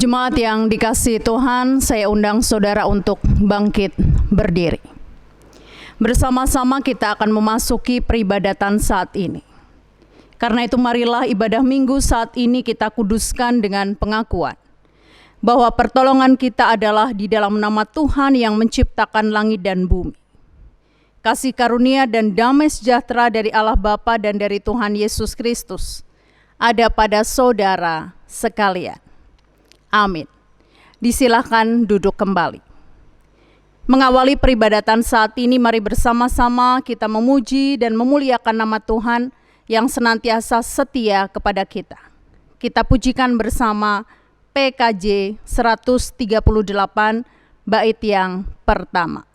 Jemaat yang dikasihi Tuhan, saya undang saudara untuk bangkit berdiri. Bersama-sama kita akan memasuki peribadatan saat ini. Karena itu marilah ibadah minggu saat ini kita kuduskan dengan pengakuan bahwa pertolongan kita adalah di dalam nama Tuhan yang menciptakan langit dan bumi. Kasih karunia dan damai sejahtera dari Allah Bapa dan dari Tuhan Yesus Kristus ada pada saudara sekalian. Amin. Disilahkan duduk kembali. Mengawali peribadatan saat ini, mari bersama-sama kita memuji dan memuliakan nama Tuhan yang senantiasa setia kepada kita. Kita pujikan bersama PKJ 138 bait yang pertama.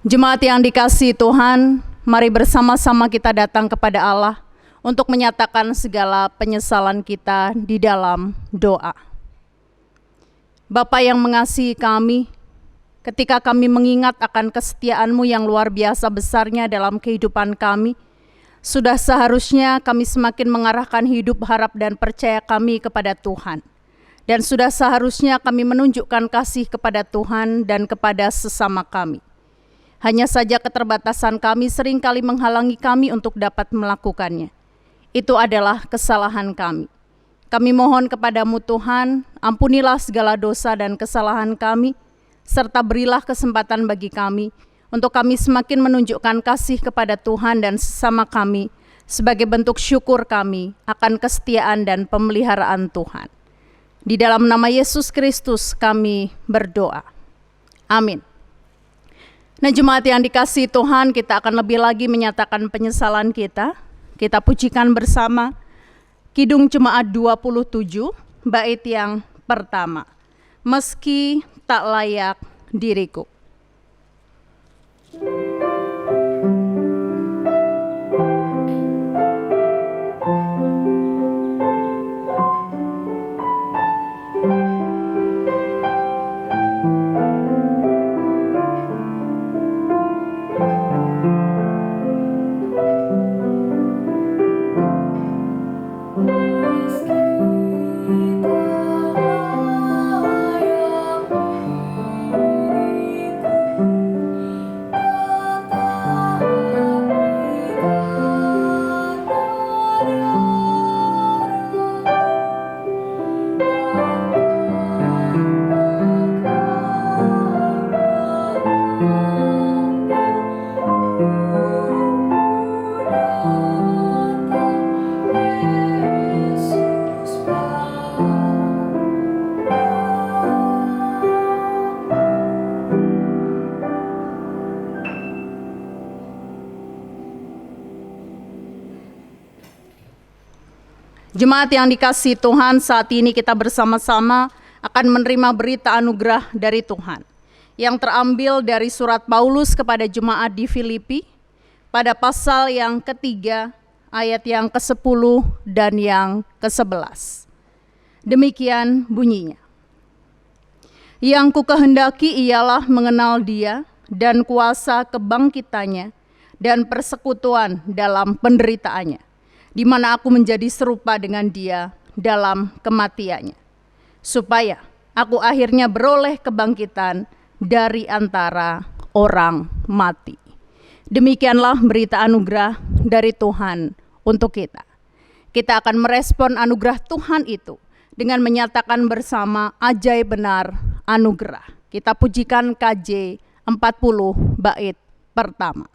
Jemaat yang dikasihi Tuhan, mari bersama-sama kita datang kepada Allah untuk menyatakan segala penyesalan kita di dalam doa. Bapa yang mengasihi kami, ketika kami mengingat akan kesetiaan-Mu yang luar biasa besarnya dalam kehidupan kami, sudah seharusnya kami semakin mengarahkan hidup, harap, dan percaya kami kepada Tuhan. Dan sudah seharusnya kami menunjukkan kasih kepada Tuhan dan kepada sesama kami. Hanya saja keterbatasan kami seringkali menghalangi kami untuk dapat melakukannya. Itu adalah kesalahan kami. Kami mohon kepadamu Tuhan, ampunilah segala dosa dan kesalahan kami, serta berilah kesempatan bagi kami, untuk kami semakin menunjukkan kasih kepada Tuhan dan sesama kami, sebagai bentuk syukur kami akan kesetiaan dan pemeliharaan Tuhan. Di dalam nama Yesus Kristus kami berdoa. Amin. Nah, jemaat yang dikasihi Tuhan, kita akan lebih lagi menyatakan penyesalan kita. Kita pujikan bersama Kidung Jemaat 27, bait yang pertama. Meski tak layak diriku. Meski tak layak diriku. Jemaat yang dikasihi Tuhan, saat ini kita bersama-sama akan menerima berita anugerah dari Tuhan yang terambil dari surat Paulus kepada jemaat di Filipi pada pasal yang ketiga, ayat yang ke-10 dan yang ke-11. Demikian bunyinya. Yang kukehendaki ialah mengenal Dia dan kuasa kebangkitannya dan persekutuan dalam penderitaannya, di mana aku menjadi serupa dengan Dia dalam kematiannya, supaya aku akhirnya beroleh kebangkitan dari antara orang mati. Demikianlah berita anugerah dari Tuhan untuk kita. Kita akan merespon anugerah Tuhan itu dengan menyatakan bersama ajaib benar anugerah. Kita pujikan KJ 40 bait pertama.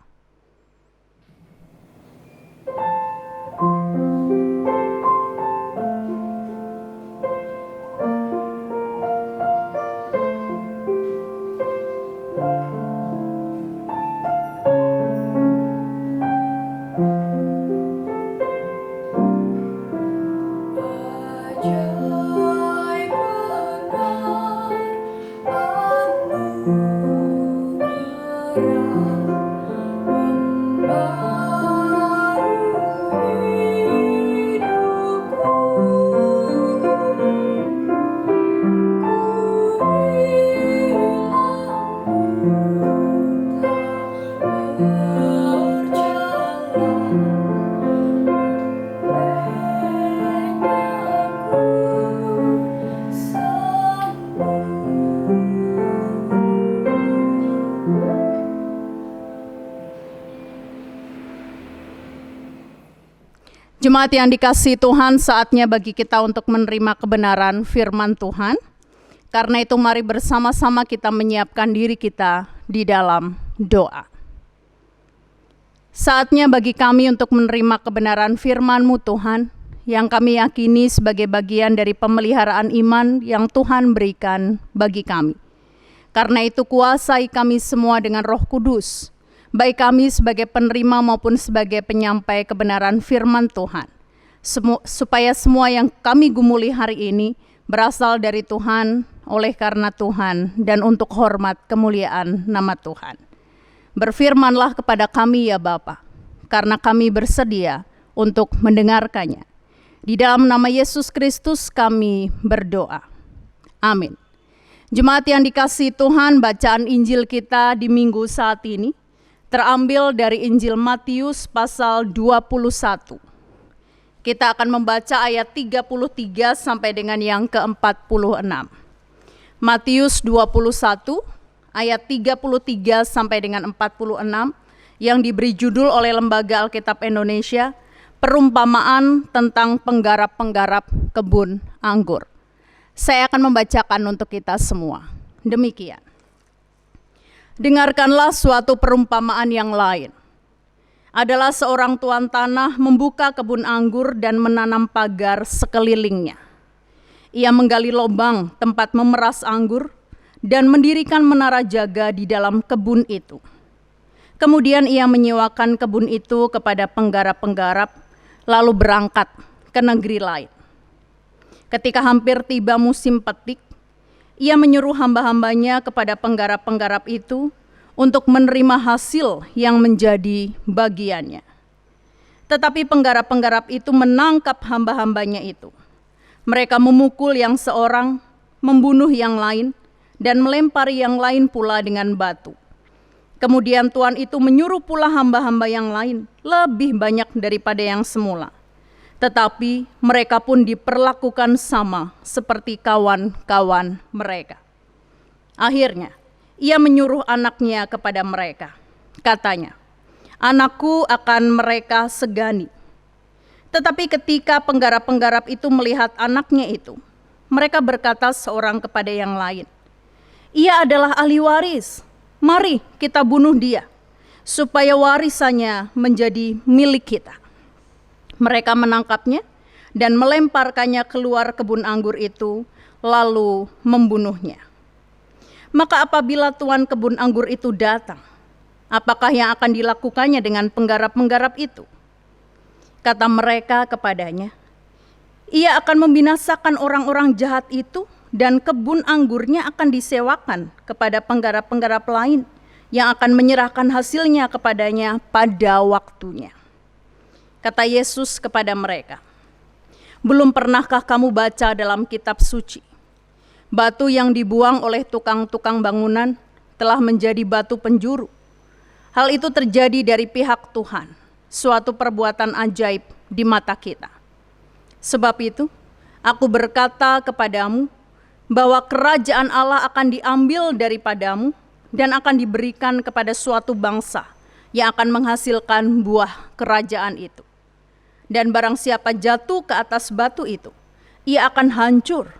Jemaat yang dikasihi Tuhan, saatnya bagi kita untuk menerima kebenaran firman Tuhan. Karena itu mari bersama-sama kita menyiapkan diri kita di dalam doa. Saatnya bagi kami untuk menerima kebenaran firman-Mu Tuhan, yang kami yakini sebagai bagian dari pemeliharaan iman yang Tuhan berikan bagi kami. Karena itu kuasai kami semua dengan Roh Kudus, baik kami sebagai penerima maupun sebagai penyampai kebenaran firman Tuhan, supaya semua yang kami gumuli hari ini berasal dari Tuhan, oleh karena Tuhan, dan untuk hormat kemuliaan nama Tuhan. Berfirmanlah kepada kami ya Bapa, karena kami bersedia untuk mendengarkannya. Di dalam nama Yesus Kristus kami berdoa. Amin. Jemaat yang dikasihi Tuhan, bacaan Injil kita di minggu saat ini terambil dari Injil Matius pasal 21. Kita akan membaca ayat 33 sampai dengan yang ke-46. Matius 21 ayat 33 sampai dengan 46 yang diberi judul oleh Lembaga Alkitab Indonesia, Perumpamaan tentang penggarap-penggarap kebun anggur. Saya akan membacakan untuk kita semua. Demikian. Dengarkanlah suatu perumpamaan yang lain. Adalah seorang tuan tanah membuka kebun anggur dan menanam pagar sekelilingnya. Ia menggali lubang tempat memeras anggur dan mendirikan menara jaga di dalam kebun itu. Kemudian ia menyewakan kebun itu kepada penggarap-penggarap, lalu berangkat ke negeri lain. Ketika hampir tiba musim petik, ia menyuruh hamba-hambanya kepada penggarap-penggarap itu untuk menerima hasil yang menjadi bagiannya. Tetapi penggarap-penggarap itu menangkap hamba-hambanya itu. Mereka memukul yang seorang, membunuh yang lain, dan melempari yang lain pula dengan batu. Kemudian tuan itu menyuruh pula hamba-hamba yang lain, lebih banyak daripada yang semula. Tetapi mereka pun diperlakukan sama seperti kawan-kawan mereka. Akhirnya, ia menyuruh anaknya kepada mereka. Katanya, "Anakku akan mereka segani." Tetapi ketika penggarap-penggarap itu melihat anaknya itu, mereka berkata seorang kepada yang lain, "Ia adalah ahli waris. Mari kita bunuh dia, supaya warisannya menjadi milik kita." Mereka menangkapnya dan melemparkannya keluar kebun anggur itu, lalu membunuhnya. Maka apabila tuan kebun anggur itu datang, apakah yang akan dilakukannya dengan penggarap-penggarap itu? Kata mereka kepadanya, Ia akan membinasakan orang-orang jahat itu dan kebun anggurnya akan disewakan kepada penggarap-penggarap lain yang akan menyerahkan hasilnya kepadanya pada waktunya. Kata Yesus kepada mereka, belum pernahkah kamu baca dalam kitab suci, batu yang dibuang oleh tukang-tukang bangunan telah menjadi batu penjuru. Hal itu terjadi dari pihak Tuhan, suatu perbuatan ajaib di mata kita. Sebab itu, aku berkata kepadamu bahwa kerajaan Allah akan diambil daripadamu dan akan diberikan kepada suatu bangsa yang akan menghasilkan buah kerajaan itu. Dan barang siapa jatuh ke atas batu itu, ia akan hancur.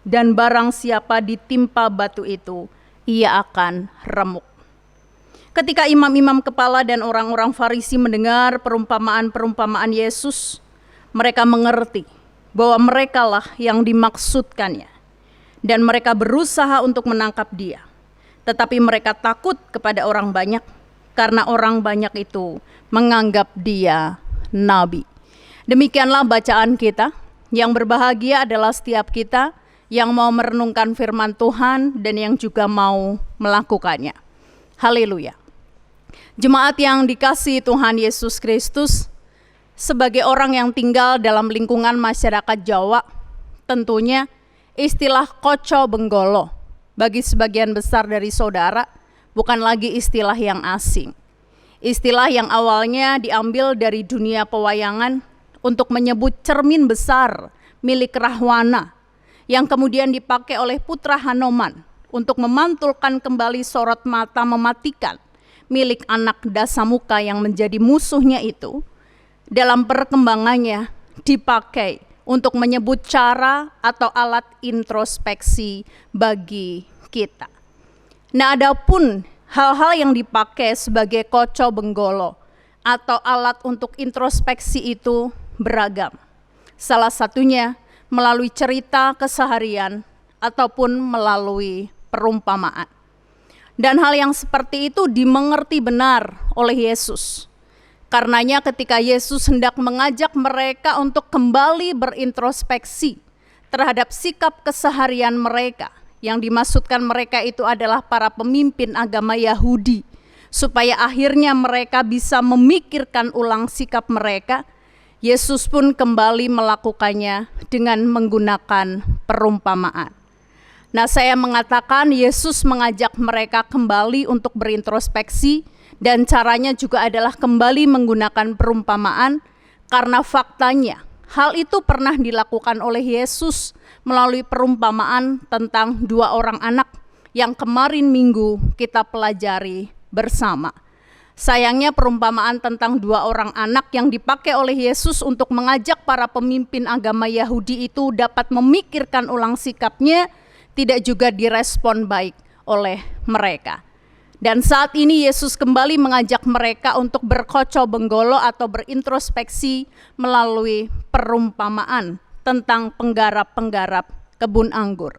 Dan barang siapa ditimpa batu itu, ia akan remuk. Ketika imam-imam kepala dan orang-orang Farisi mendengar perumpamaan-perumpamaan Yesus, mereka mengerti bahwa merekalah yang dimaksudkannya. Dan mereka berusaha untuk menangkap dia. Tetapi mereka takut kepada orang banyak, karena orang banyak itu menganggap dia nabi. Demikianlah bacaan kita. Yang berbahagia adalah setiap kita yang mau merenungkan firman Tuhan dan yang juga mau melakukannya. Haleluya. Jemaat yang dikasihi Tuhan Yesus Kristus, sebagai orang yang tinggal dalam lingkungan masyarakat Jawa, tentunya istilah Koco Benggolo bagi sebagian besar dari saudara bukan lagi istilah yang asing. Istilah yang awalnya diambil dari dunia pewayangan untuk menyebut cermin besar milik Rahwana yang kemudian dipakai oleh putra Hanoman untuk memantulkan kembali sorot mata mematikan milik anak Dasamuka yang menjadi musuhnya itu. Dalam perkembangannya dipakai untuk menyebut cara atau alat introspeksi bagi kita. Nah, adapun hal-hal yang dipakai sebagai Koco Benggolo atau alat untuk introspeksi itu beragam. Salah satunya melalui cerita keseharian ataupun melalui perumpamaan. Dan hal yang seperti itu dimengerti benar oleh Yesus. Karenanya ketika Yesus hendak mengajak mereka untuk kembali berintrospeksi terhadap sikap keseharian mereka, yang dimaksudkan mereka itu adalah para pemimpin agama Yahudi, supaya akhirnya mereka bisa memikirkan ulang sikap mereka, Yesus pun kembali melakukannya dengan menggunakan perumpamaan. Nah, saya mengatakan Yesus mengajak mereka kembali untuk berintrospeksi, dan caranya juga adalah kembali menggunakan perumpamaan, karena faktanya hal itu pernah dilakukan oleh Yesus melalui perumpamaan tentang dua orang anak yang kemarin minggu kita pelajari bersama. Sayangnya perumpamaan tentang dua orang anak yang dipakai oleh Yesus untuk mengajak para pemimpin agama Yahudi itu dapat memikirkan ulang sikapnya, tidak juga direspon baik oleh mereka. Dan saat ini Yesus kembali mengajak mereka untuk berkoco benggolo atau berintrospeksi melalui perumpamaan tentang penggarap-penggarap kebun anggur.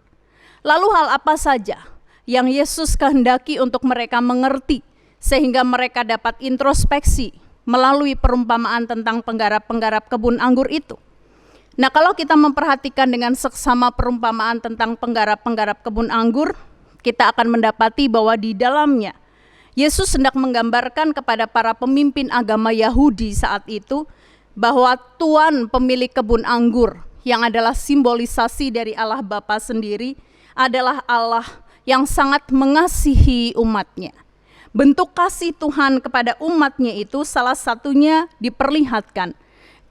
Lalu hal apa saja yang Yesus kehendaki untuk mereka mengerti sehingga mereka dapat introspeksi melalui perumpamaan tentang penggarap-penggarap kebun anggur itu? Nah, kalau kita memperhatikan dengan seksama perumpamaan tentang penggarap-penggarap kebun anggur, kita akan mendapati bahwa di dalamnya Yesus hendak menggambarkan kepada para pemimpin agama Yahudi saat itu bahwa Tuhan pemilik kebun anggur yang adalah simbolisasi dari Allah Bapa sendiri adalah Allah yang sangat mengasihi umatnya. Bentuk kasih Tuhan kepada umatnya itu salah satunya diperlihatkan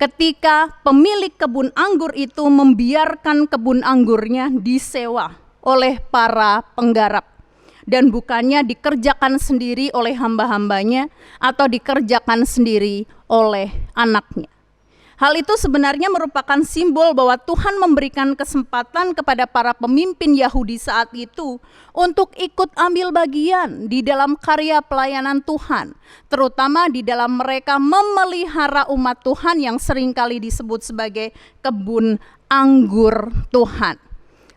ketika pemilik kebun anggur itu membiarkan kebun anggurnya disewa oleh para penggarap dan bukannya dikerjakan sendiri oleh hamba-hambanya atau dikerjakan sendiri oleh anaknya. Hal itu sebenarnya merupakan simbol bahwa Tuhan memberikan kesempatan kepada para pemimpin Yahudi saat itu untuk ikut ambil bagian di dalam karya pelayanan Tuhan, terutama di dalam mereka memelihara umat Tuhan yang seringkali disebut sebagai kebun anggur Tuhan.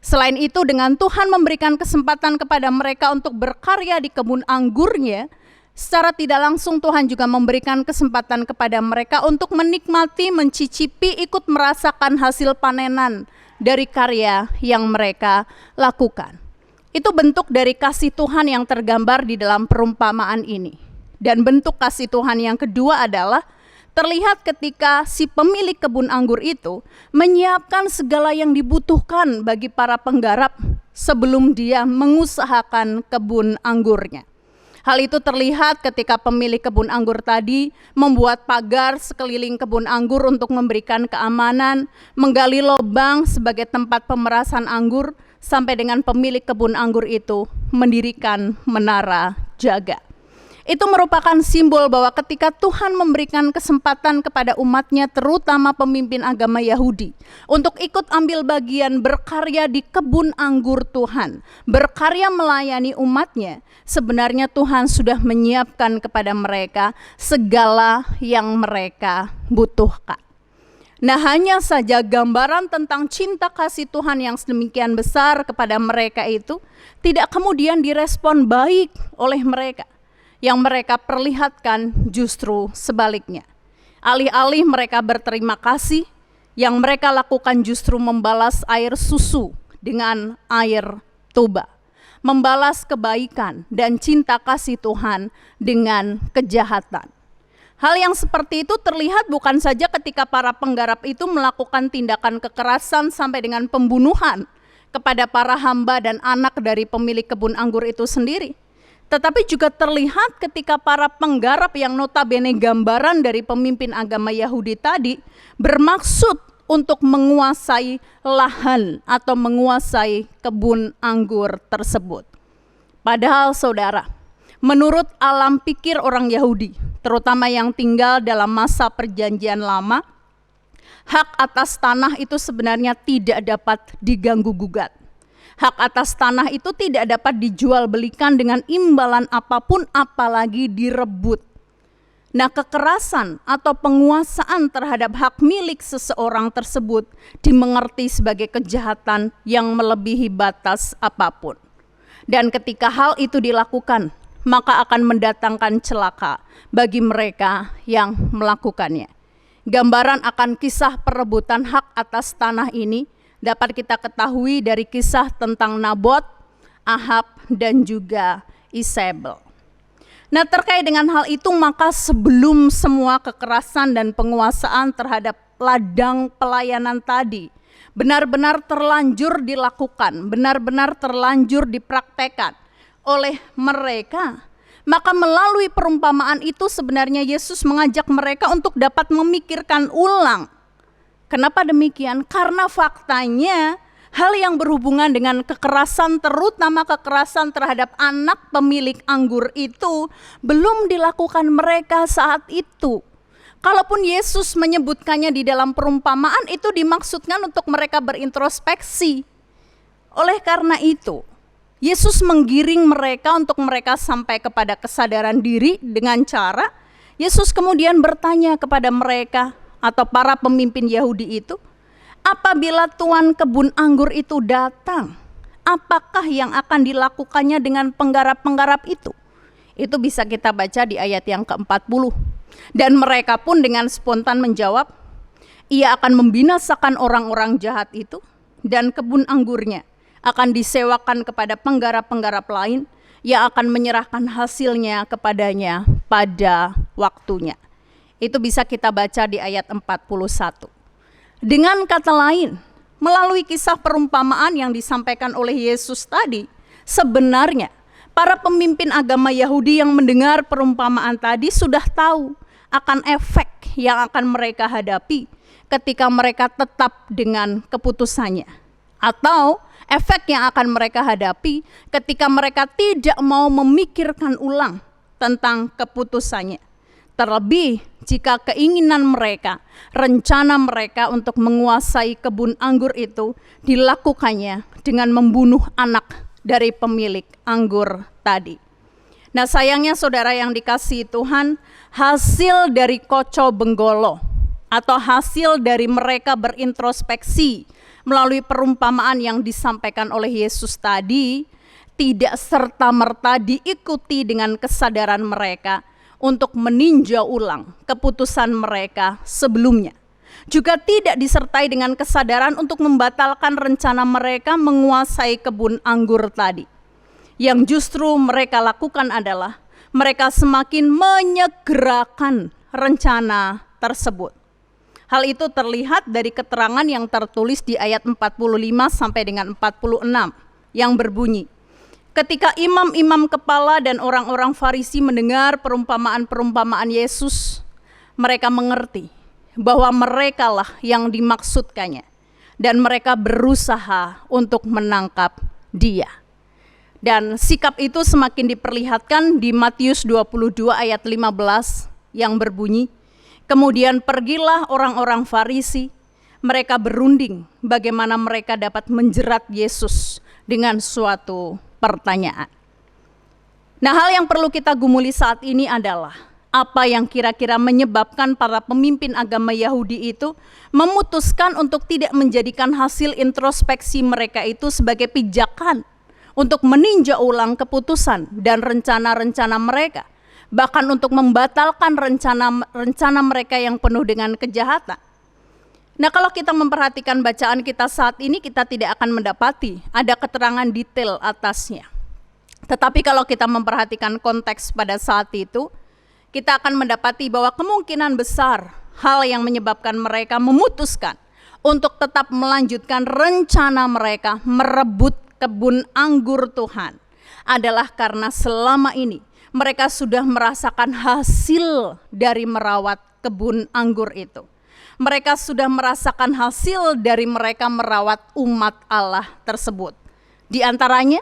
Selain itu, dengan Tuhan memberikan kesempatan kepada mereka untuk berkarya di kebun anggurnya, Secara tidak langsung Tuhan juga memberikan kesempatan kepada mereka untuk menikmati, mencicipi, ikut merasakan hasil panenan dari karya yang mereka lakukan. Itu bentuk dari kasih Tuhan yang tergambar di dalam perumpamaan ini. Dan bentuk kasih Tuhan yang kedua adalah terlihat ketika si pemilik kebun anggur itu menyiapkan segala yang dibutuhkan bagi para penggarap sebelum dia mengusahakan kebun anggurnya. Hal itu terlihat ketika pemilik kebun anggur tadi membuat pagar sekeliling kebun anggur untuk memberikan keamanan, menggali lubang sebagai tempat pemerasan anggur, sampai dengan pemilik kebun anggur itu mendirikan menara jaga. Itu merupakan simbol bahwa ketika Tuhan memberikan kesempatan kepada umatnya, terutama pemimpin agama Yahudi, untuk ikut ambil bagian berkarya di kebun anggur Tuhan, berkarya melayani umatnya, sebenarnya Tuhan sudah menyiapkan kepada mereka segala yang mereka butuhkan. Nah, hanya saja gambaran tentang cinta kasih Tuhan yang sedemikian besar kepada mereka itu tidak kemudian direspon baik oleh mereka. Yang mereka perlihatkan justru sebaliknya. Alih-alih mereka berterima kasih, yang mereka lakukan justru membalas air susu dengan air tuba. Membalas kebaikan dan cinta kasih Tuhan dengan kejahatan. Hal yang seperti itu terlihat bukan saja ketika para penggarap itu melakukan tindakan kekerasan sampai dengan pembunuhan kepada para hamba dan anak dari pemilik kebun anggur itu sendiri. Tetapi juga terlihat ketika para penggarap yang notabene gambaran dari pemimpin agama Yahudi tadi bermaksud untuk menguasai lahan atau menguasai kebun anggur tersebut. Padahal saudara, menurut alam pikir orang Yahudi, terutama yang tinggal dalam masa perjanjian lama, hak atas tanah itu sebenarnya tidak dapat diganggu gugat. Hak atas tanah itu tidak dapat dijual belikan dengan imbalan apapun, apalagi direbut. Nah, kekerasan atau penguasaan terhadap hak milik seseorang tersebut dimengerti sebagai kejahatan yang melebihi batas apapun. Dan ketika hal itu dilakukan, maka akan mendatangkan celaka bagi mereka yang melakukannya. Gambaran akan kisah perebutan hak atas tanah ini dapat kita ketahui dari kisah tentang Nabot, Ahab, dan juga Isabel. Nah, terkait dengan hal itu, maka sebelum semua kekerasan dan penguasaan terhadap ladang pelayanan tadi benar-benar terlanjur dilakukan, benar-benar terlanjur dipraktekkan oleh mereka, maka melalui perumpamaan itu sebenarnya Yesus mengajak mereka untuk dapat memikirkan ulang. Kenapa demikian? Karena faktanya hal yang berhubungan dengan kekerasan, terutama kekerasan terhadap anak pemilik anggur itu belum dilakukan mereka saat itu. Kalaupun Yesus menyebutkannya di dalam perumpamaan, itu dimaksudkan untuk mereka berintrospeksi. Oleh karena itu, Yesus menggiring mereka untuk mereka sampai kepada kesadaran diri dengan cara Yesus kemudian bertanya kepada mereka atau para pemimpin Yahudi itu, apabila tuan kebun anggur itu datang, apakah yang akan dilakukannya dengan penggarap-penggarap itu? Itu bisa kita baca di ayat yang ke-40. Dan mereka pun dengan spontan menjawab, ia akan membinasakan orang-orang jahat itu, dan kebun anggurnya akan disewakan kepada penggarap-penggarap lain yang akan menyerahkan hasilnya kepadanya pada waktunya. Itu bisa kita baca di ayat 41. Dengan kata lain, melalui kisah perumpamaan yang disampaikan oleh Yesus tadi, sebenarnya para pemimpin agama Yahudi yang mendengar perumpamaan tadi sudah tahu akan efek yang akan mereka hadapi ketika mereka tetap dengan keputusannya. Atau efek yang akan mereka hadapi ketika mereka tidak mau memikirkan ulang tentang keputusannya. Terlebih jika keinginan mereka, rencana mereka untuk menguasai kebun anggur itu dilakukannya dengan membunuh anak dari pemilik anggur tadi. Nah, sayangnya saudara yang dikasihi Tuhan, hasil dari koco benggolo atau hasil dari mereka berintrospeksi melalui perumpamaan yang disampaikan oleh Yesus tadi tidak serta-merta diikuti dengan kesadaran mereka untuk meninjau ulang keputusan mereka sebelumnya. Juga tidak disertai dengan kesadaran untuk membatalkan rencana mereka menguasai kebun anggur tadi. Yang justru mereka lakukan adalah mereka semakin menyegerakan rencana tersebut. Hal itu terlihat dari keterangan yang tertulis di ayat 45 sampai dengan 46 yang berbunyi, ketika imam-imam kepala dan orang-orang Farisi mendengar perumpamaan-perumpamaan Yesus, mereka mengerti bahwa merekalah yang dimaksudkannya dan mereka berusaha untuk menangkap dia. Dan sikap itu semakin diperlihatkan di Matius 22 ayat 15 yang berbunyi, kemudian pergilah orang-orang Farisi, mereka berunding bagaimana mereka dapat menjerat Yesus dengan suatu pertanyaan. Nah, hal yang perlu kita gumuli saat ini adalah apa yang kira-kira menyebabkan para pemimpin agama Yahudi itu memutuskan untuk tidak menjadikan hasil introspeksi mereka itu sebagai pijakan untuk meninjau ulang keputusan dan rencana-rencana mereka, bahkan untuk membatalkan rencana mereka yang penuh dengan kejahatan. Nah, kalau kita memperhatikan bacaan kita saat ini, kita tidak akan mendapati ada keterangan detail atasnya. Tetapi kalau kita memperhatikan konteks pada saat itu, kita akan mendapati bahwa kemungkinan besar hal yang menyebabkan mereka memutuskan untuk tetap melanjutkan rencana mereka merebut kebun anggur Tuhan adalah karena selama ini mereka sudah merasakan hasil dari merawat kebun anggur itu. Mereka sudah merasakan hasil dari mereka merawat umat Allah tersebut. Di antaranya,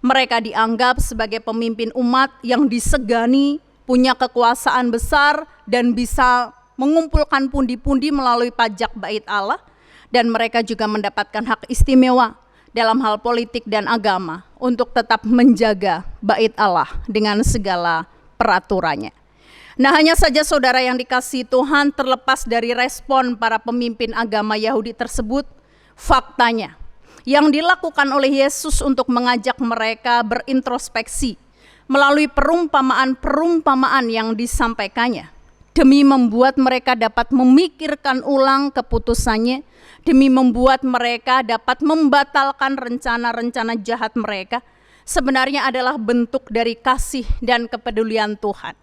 mereka dianggap sebagai pemimpin umat yang disegani, punya kekuasaan besar, dan bisa mengumpulkan pundi-pundi melalui pajak bait Allah. Dan mereka juga mendapatkan hak istimewa dalam hal politik dan agama untuk tetap menjaga bait Allah dengan segala peraturannya. Nah, hanya saja saudara yang dikasihi Tuhan, terlepas dari respon para pemimpin agama Yahudi tersebut, faktanya yang dilakukan oleh Yesus untuk mengajak mereka berintrospeksi melalui perumpamaan-perumpamaan yang disampaikannya demi membuat mereka dapat memikirkan ulang keputusannya, demi membuat mereka dapat membatalkan rencana-rencana jahat mereka, sebenarnya adalah bentuk dari kasih dan kepedulian Tuhan.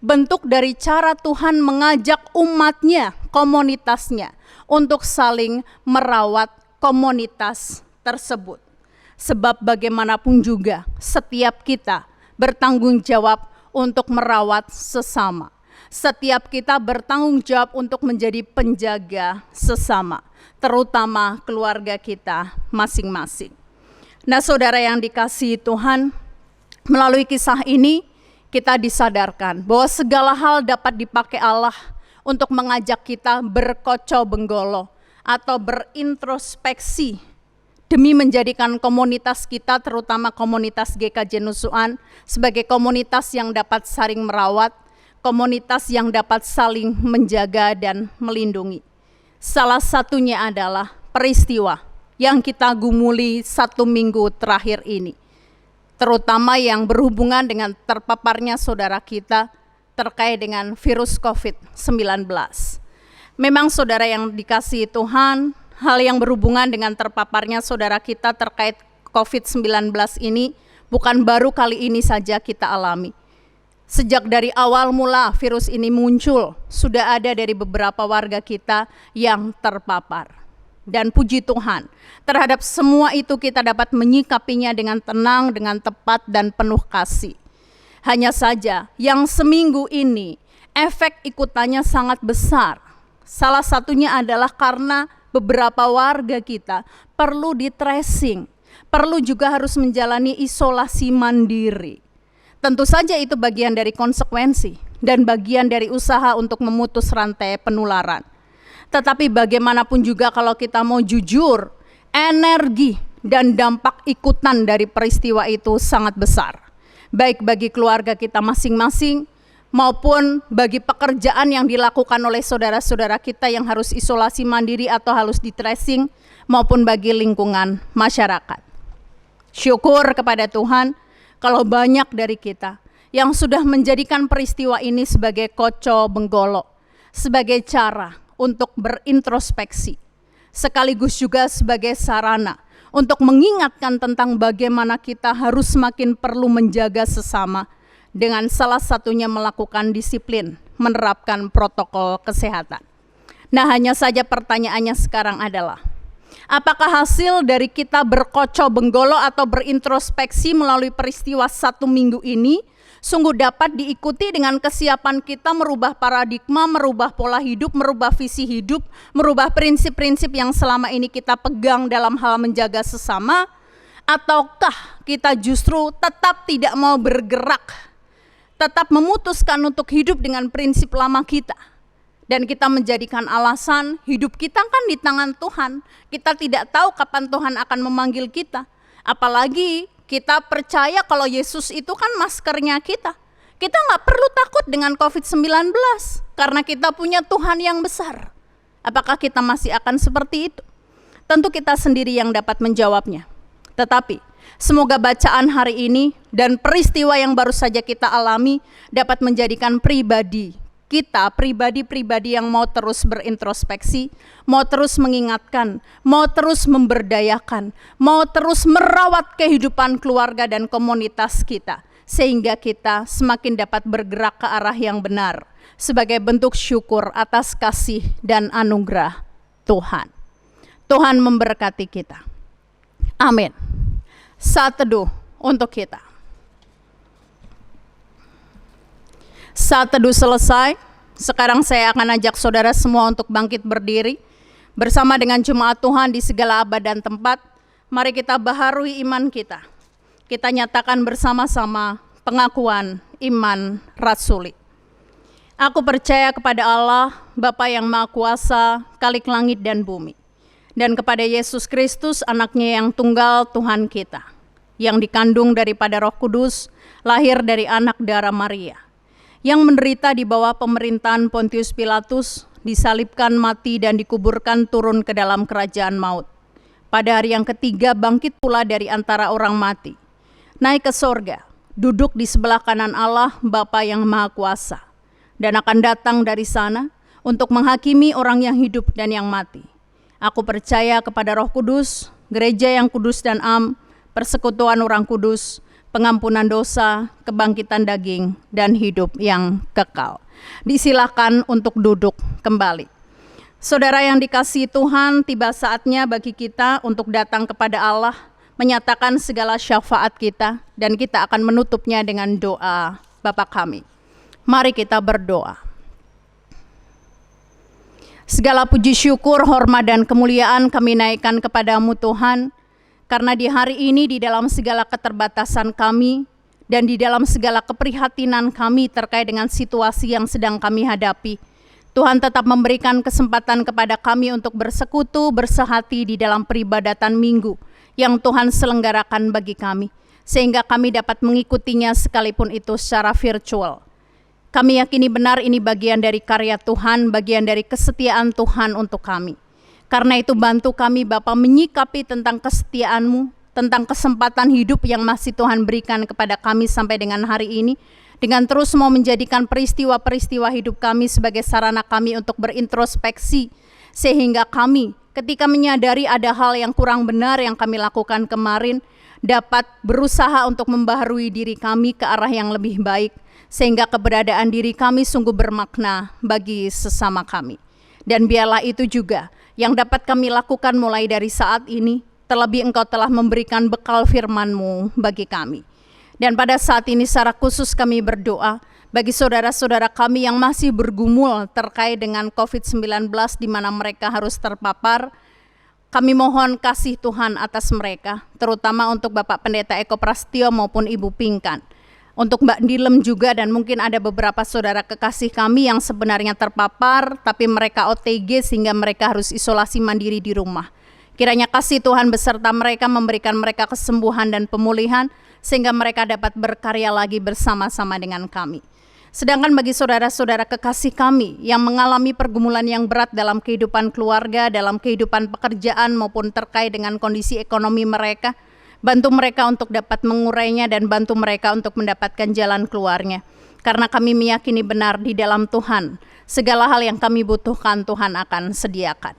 Bentuk dari cara Tuhan mengajak umatnya, komunitasnya, untuk saling merawat komunitas tersebut. Sebab bagaimanapun juga, setiap kita bertanggung jawab untuk merawat sesama. Setiap kita bertanggung jawab untuk menjadi penjaga sesama, terutama keluarga kita masing-masing. Nah, saudara yang dikasihi Tuhan, melalui kisah ini kita disadarkan bahwa segala hal dapat dipakai Allah untuk mengajak kita berkocok-benggolo atau berintrospeksi demi menjadikan komunitas kita, terutama komunitas GKJ Nusuan, sebagai komunitas yang dapat saling merawat, komunitas yang dapat saling menjaga dan melindungi. Salah satunya adalah peristiwa yang kita gumuli 1 minggu terakhir ini, terutama yang berhubungan dengan terpaparnya saudara kita terkait dengan virus COVID-19. Memang saudara yang dikasihi Tuhan, hal yang berhubungan dengan terpaparnya saudara kita terkait COVID-19 ini bukan baru kali ini saja kita alami. Sejak dari awal mula virus ini muncul, sudah ada dari beberapa warga kita yang terpapar. Dan puji Tuhan, terhadap semua itu kita dapat menyikapinya dengan tenang, dengan tepat, dan penuh kasih. Hanya saja, yang seminggu ini, efek ikutannya sangat besar. Salah satunya adalah karena beberapa warga kita perlu di-tracing, perlu juga harus menjalani isolasi mandiri. Tentu saja itu bagian dari konsekuensi dan bagian dari usaha untuk memutus rantai penularan. Tetapi bagaimanapun juga kalau kita mau jujur, energi dan dampak ikutan dari peristiwa itu sangat besar. Baik bagi keluarga kita masing-masing maupun bagi pekerjaan yang dilakukan oleh saudara-saudara kita yang harus isolasi mandiri atau harus di tracing, maupun bagi lingkungan masyarakat. Syukur kepada Tuhan kalau banyak dari kita yang sudah menjadikan peristiwa ini sebagai koco benggolo, sebagai cara untuk berintrospeksi, sekaligus juga sebagai sarana untuk mengingatkan tentang bagaimana kita harus semakin perlu menjaga sesama, dengan salah satunya melakukan disiplin, menerapkan protokol kesehatan. Nah, hanya saja pertanyaannya sekarang adalah, apakah hasil dari kita berkoco benggolo atau berintrospeksi melalui peristiwa 1 minggu ini sungguh dapat diikuti dengan kesiapan kita merubah paradigma, merubah pola hidup, merubah visi hidup, merubah prinsip-prinsip yang selama ini kita pegang dalam hal menjaga sesama, ataukah kita justru tetap tidak mau bergerak, tetap memutuskan untuk hidup dengan prinsip lama kita, dan kita menjadikan alasan hidup kita kan di tangan Tuhan, kita tidak tahu kapan Tuhan akan memanggil kita, apalagi kita percaya kalau Yesus itu kan maskernya kita. Kita nggak perlu takut dengan COVID-19 karena kita punya Tuhan yang besar. Apakah kita masih akan seperti itu? Tentu kita sendiri yang dapat menjawabnya. Tetapi semoga bacaan hari ini dan peristiwa yang baru saja kita alami dapat menjadikan pribadi kita, pribadi-pribadi yang mau terus berintrospeksi, mau terus mengingatkan, mau terus memberdayakan, mau terus merawat kehidupan keluarga dan komunitas kita, sehingga kita semakin dapat bergerak ke arah yang benar sebagai bentuk syukur atas kasih dan anugerah Tuhan. Tuhan memberkati kita. Amin. Saat teduh untuk kita. Saat teduh selesai, sekarang saya akan ajak saudara semua untuk bangkit berdiri bersama dengan jemaat Tuhan di segala abad dan tempat. Mari kita baharui iman kita. Kita nyatakan bersama-sama pengakuan iman rasuli. Aku percaya kepada Allah, Bapa yang Maha Kuasa, Khalik langit dan bumi, dan kepada Yesus Kristus, anaknya yang tunggal Tuhan kita, yang dikandung daripada Roh Kudus, lahir dari anak darah Maria, yang menderita di bawah pemerintahan Pontius Pilatus, disalibkan, mati, dan dikuburkan turun ke dalam kerajaan maut. Pada hari yang ketiga bangkit pula dari antara orang mati, naik ke sorga, duduk di sebelah kanan Allah Bapa yang Maha Kuasa, dan akan datang dari sana untuk menghakimi orang yang hidup dan yang mati. Aku percaya kepada Roh Kudus, gereja yang kudus dan am, persekutuan orang kudus, pengampunan dosa, kebangkitan daging, dan hidup yang kekal. Disilakan untuk duduk kembali. Saudara yang dikasihi Tuhan, tiba saatnya bagi kita untuk datang kepada Allah, menyatakan segala syafaat kita, dan kita akan menutupnya dengan doa Bapa kami. Mari kita berdoa. Segala puji syukur, hormat, dan kemuliaan kami naikkan kepadamu Tuhan, karena di hari ini di dalam segala keterbatasan kami dan di dalam segala keprihatinan kami terkait dengan situasi yang sedang kami hadapi, Tuhan tetap memberikan kesempatan kepada kami untuk bersekutu, bersehati di dalam peribadatan minggu yang Tuhan selenggarakan bagi kami, sehingga kami dapat mengikutinya sekalipun itu secara virtual. Kami yakini benar ini bagian dari karya Tuhan, bagian dari kesetiaan Tuhan untuk kami. Karena itu bantu kami Bapa menyikapi tentang kesetiaan-Mu, tentang kesempatan hidup yang masih Tuhan berikan kepada kami sampai dengan hari ini, dengan terus mau menjadikan peristiwa-peristiwa hidup kami sebagai sarana kami untuk berintrospeksi, sehingga kami ketika menyadari ada hal yang kurang benar yang kami lakukan kemarin, dapat berusaha untuk membaharui diri kami ke arah yang lebih baik, sehingga keberadaan diri kami sungguh bermakna bagi sesama kami. Dan biarlah itu juga yang dapat kami lakukan mulai dari saat ini, terlebih Engkau telah memberikan bekal firman-Mu bagi kami. Dan pada saat ini secara khusus kami berdoa bagi saudara-saudara kami yang masih bergumul terkait dengan COVID-19 di mana mereka harus terpapar. Kami mohon kasih Tuhan atas mereka, terutama untuk Bapak Pendeta Eko Prastio maupun Ibu Pingkan. Untuk Mbak Dilem juga, dan mungkin ada beberapa saudara kekasih kami yang sebenarnya terpapar tapi mereka OTG sehingga mereka harus isolasi mandiri di rumah. Kiranya kasih Tuhan beserta mereka, memberikan mereka kesembuhan dan pemulihan sehingga mereka dapat berkarya lagi bersama-sama dengan kami. Sedangkan bagi saudara-saudara kekasih kami yang mengalami pergumulan yang berat dalam kehidupan keluarga, dalam kehidupan pekerjaan maupun terkait dengan kondisi ekonomi mereka, Bantu mereka untuk dapat mengurainya dan bantu mereka untuk mendapatkan jalan keluarnya. Karena kami meyakini benar di dalam Tuhan, segala hal yang kami butuhkan Tuhan akan sediakan.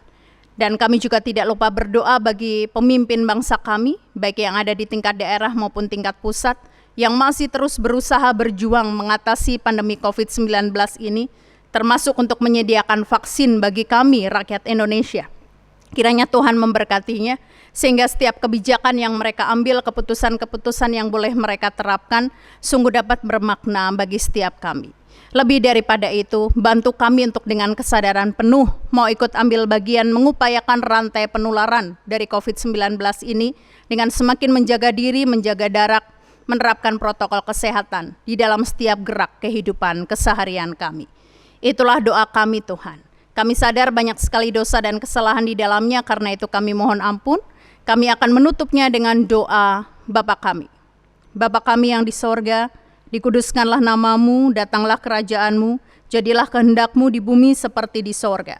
Dan kami juga tidak lupa berdoa bagi pemimpin bangsa kami, baik yang ada di tingkat daerah maupun tingkat pusat, yang masih terus berusaha berjuang mengatasi pandemi COVID-19 ini, termasuk untuk menyediakan vaksin bagi kami, rakyat Indonesia. Kiranya Tuhan memberkatinya, sehingga setiap kebijakan yang mereka ambil, keputusan-keputusan yang boleh mereka terapkan, sungguh dapat bermakna bagi setiap kami. Lebih daripada itu, bantu kami untuk dengan kesadaran penuh mau ikut ambil bagian mengupayakan rantai penularan dari COVID-19 ini dengan semakin menjaga diri, menjaga jarak, menerapkan protokol kesehatan di dalam setiap gerak kehidupan keseharian kami. Itulah doa kami Tuhan. Kami sadar banyak sekali dosa dan kesalahan di dalamnya, karena itu kami mohon ampun. Kami akan menutupnya dengan doa Bapa kami. Bapa kami yang di sorga, dikuduskanlah namamu, datanglah kerajaanmu, jadilah kehendakmu di bumi seperti di sorga.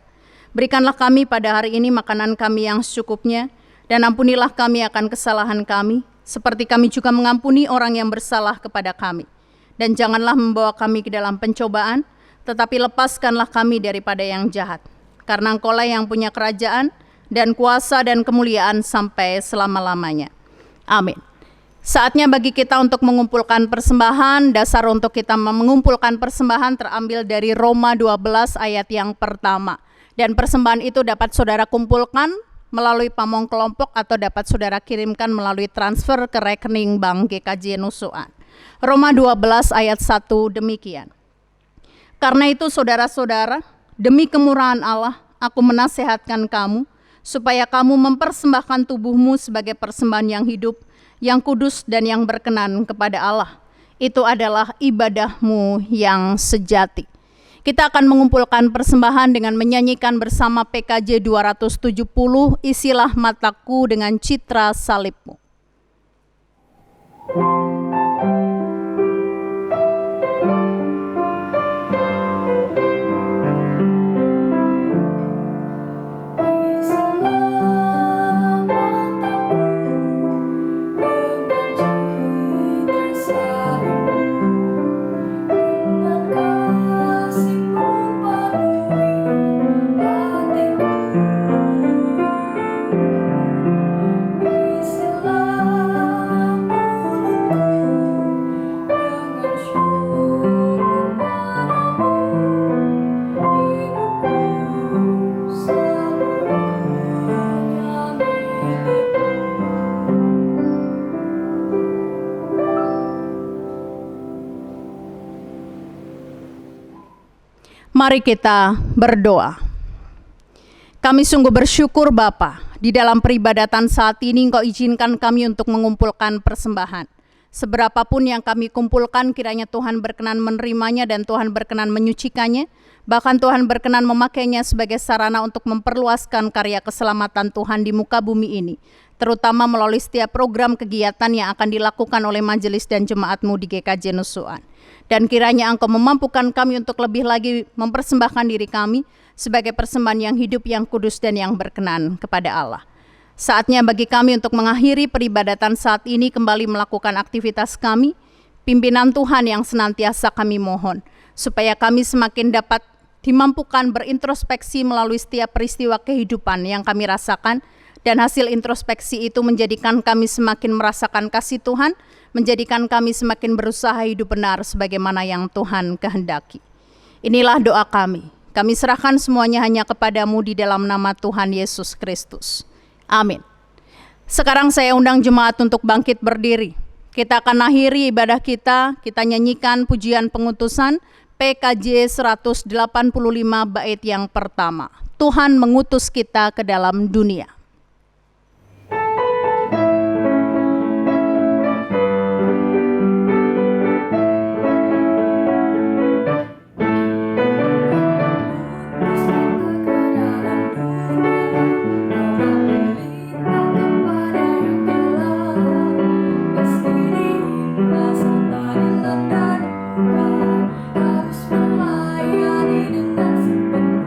Berikanlah kami pada hari ini makanan kami yang secukupnya, dan ampunilah kami akan kesalahan kami, seperti kami juga mengampuni orang yang bersalah kepada kami. Dan janganlah membawa kami ke dalam pencobaan, tetapi lepaskanlah kami daripada yang jahat. Karena Engkaulah yang punya kerajaan, dan kuasa dan kemuliaan sampai selama-lamanya. Amin. Saatnya bagi kita untuk mengumpulkan persembahan. Dasar untuk kita mengumpulkan persembahan terambil dari Roma 12 ayat yang pertama. Dan persembahan itu dapat saudara kumpulkan melalui pamong kelompok atau dapat saudara kirimkan melalui transfer ke rekening Bank GKJ Nusuan. Roma 12 ayat 1 demikian. Karena itu saudara-saudara, demi kemurahan Allah, aku menasehatkan kamu, supaya kamu mempersembahkan tubuhmu sebagai persembahan yang hidup, yang kudus dan yang berkenan kepada Allah. Itu adalah ibadahmu yang sejati. Kita akan mengumpulkan persembahan dengan menyanyikan bersama PKJ 270, isilah mataku dengan citra salibmu. Mari kita berdoa. Kami sungguh bersyukur Bapa, di dalam peribadatan saat ini Engkau izinkan kami untuk mengumpulkan persembahan. Seberapapun yang kami kumpulkan, kiranya Tuhan berkenan menerimanya dan Tuhan berkenan menyucikannya. Bahkan Tuhan berkenan memakainya sebagai sarana untuk memperluaskan karya keselamatan Tuhan di muka bumi ini, terutama melalui setiap program kegiatan yang akan dilakukan oleh majelis dan jemaat-Mu di GKJ Nusuan. Dan kiranya Engkau memampukan kami untuk lebih lagi mempersembahkan diri kami sebagai persembahan yang hidup, yang kudus, dan yang berkenan kepada Allah. Saatnya bagi kami untuk mengakhiri peribadatan saat ini, kembali melakukan aktivitas kami. Pimpinan Tuhan yang senantiasa kami mohon, supaya kami semakin dapat dimampukan berintrospeksi melalui setiap peristiwa kehidupan yang kami rasakan, dan hasil introspeksi itu menjadikan kami semakin merasakan kasih Tuhan, menjadikan kami semakin berusaha hidup benar sebagaimana yang Tuhan kehendaki. Inilah doa kami. Kami serahkan semuanya hanya kepadamu di dalam nama Tuhan Yesus Kristus. Amin. Sekarang saya undang jemaat untuk bangkit berdiri. Kita akan akhiri ibadah kita nyanyikan pujian pengutusan PKJ 185 bait yang pertama. Tuhan mengutus kita ke dalam dunia. Melayani dengan sepenuh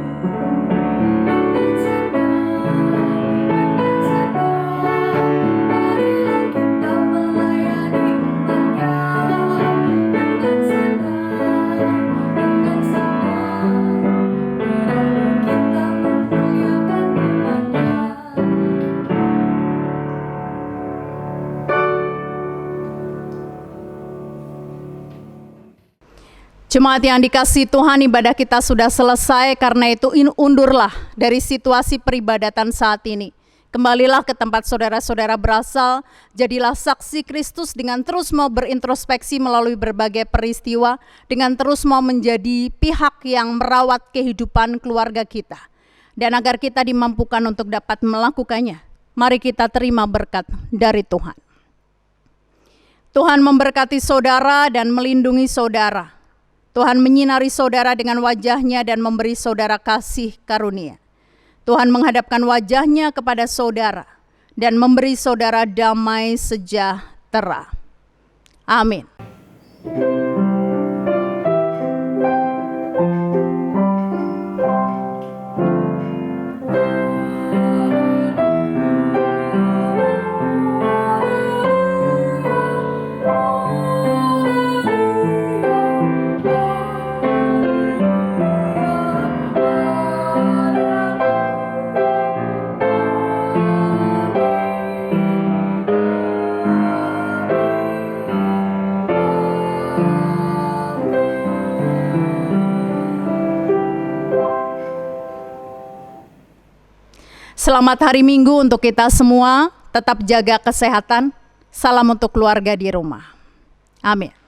Jemaat yang dikasihi Tuhan, ibadah kita sudah selesai, karena itu undurlah dari situasi peribadatan saat ini. Kembalilah ke tempat saudara-saudara berasal, jadilah saksi Kristus dengan terus mau berintrospeksi melalui berbagai peristiwa, dengan terus mau menjadi pihak yang merawat kehidupan keluarga kita. Dan agar kita dimampukan untuk dapat melakukannya, mari kita terima berkat dari Tuhan. Tuhan memberkati saudara dan melindungi saudara. Tuhan menyinari saudara dengan wajah-Nya dan memberi saudara kasih karunia. Tuhan menghadapkan wajah-Nya kepada saudara dan memberi saudara damai sejahtera. Amin. Selamat hari Minggu untuk kita semua. Tetap jaga kesehatan. Salam untuk keluarga di rumah. Amin.